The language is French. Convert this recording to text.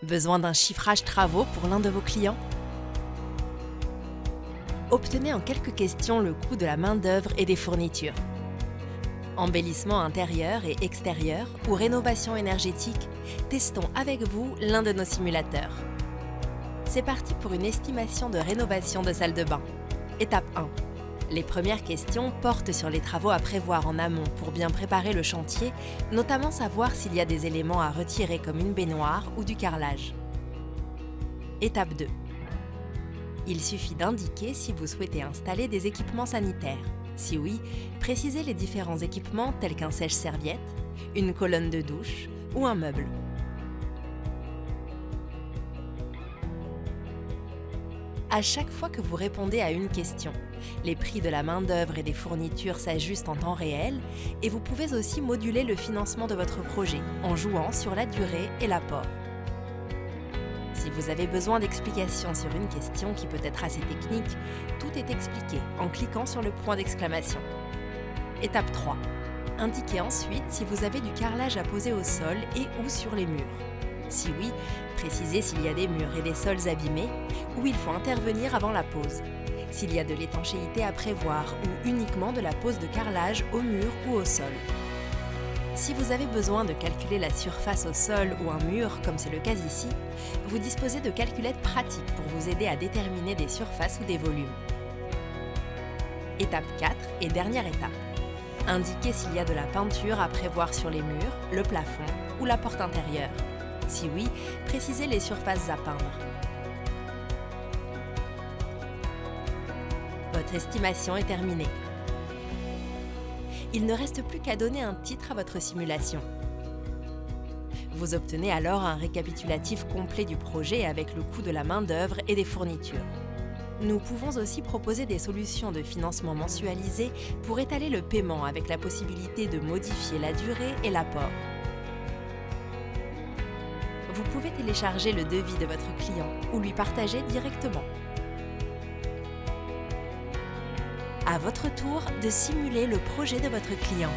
Besoin d'un chiffrage travaux pour l'un de vos clients? Obtenez en quelques questions le coût de la main-d'œuvre et des fournitures. Embellissement intérieur et extérieur ou rénovation énergétique, testons avec vous l'un de nos simulateurs. C'est parti pour une estimation de rénovation de salle de bain. Étape 1. Les premières questions portent sur les travaux à prévoir en amont pour bien préparer le chantier, notamment savoir s'il y a des éléments à retirer comme une baignoire ou du carrelage. Étape 2. Il suffit d'indiquer si vous souhaitez installer des équipements sanitaires. Si oui, précisez les différents équipements tels qu'un sèche-serviette, une colonne de douche ou un meuble. À chaque fois que vous répondez à une question, les prix de la main-d'œuvre et des fournitures s'ajustent en temps réel et vous pouvez aussi moduler le financement de votre projet en jouant sur la durée et l'apport. Si vous avez besoin d'explications sur une question qui peut être assez technique, tout est expliqué en cliquant sur le point d'exclamation. Étape 3. Indiquez ensuite si vous avez du carrelage à poser au sol et ou sur les murs. Si oui, précisez s'il y a des murs et des sols abîmés ou il faut intervenir avant la pose. S'il y a de l'étanchéité à prévoir ou uniquement de la pose de carrelage au mur ou au sol. Si vous avez besoin de calculer la surface au sol ou un mur, comme c'est le cas ici, vous disposez de calculettes pratiques pour vous aider à déterminer des surfaces ou des volumes. Étape 4 et dernière étape. Indiquez s'il y a de la peinture à prévoir sur les murs, le plafond ou la porte intérieure. Si oui, précisez les surfaces à peindre. Votre estimation est terminée. Il ne reste plus qu'à donner un titre à votre simulation. Vous obtenez alors un récapitulatif complet du projet avec le coût de la main-d'œuvre et des fournitures. Nous pouvons aussi proposer des solutions de financement mensualisé pour étaler le paiement avec la possibilité de modifier la durée et l'apport. Vous pouvez télécharger le devis de votre client ou lui partager directement. À votre tour de simuler le projet de votre client.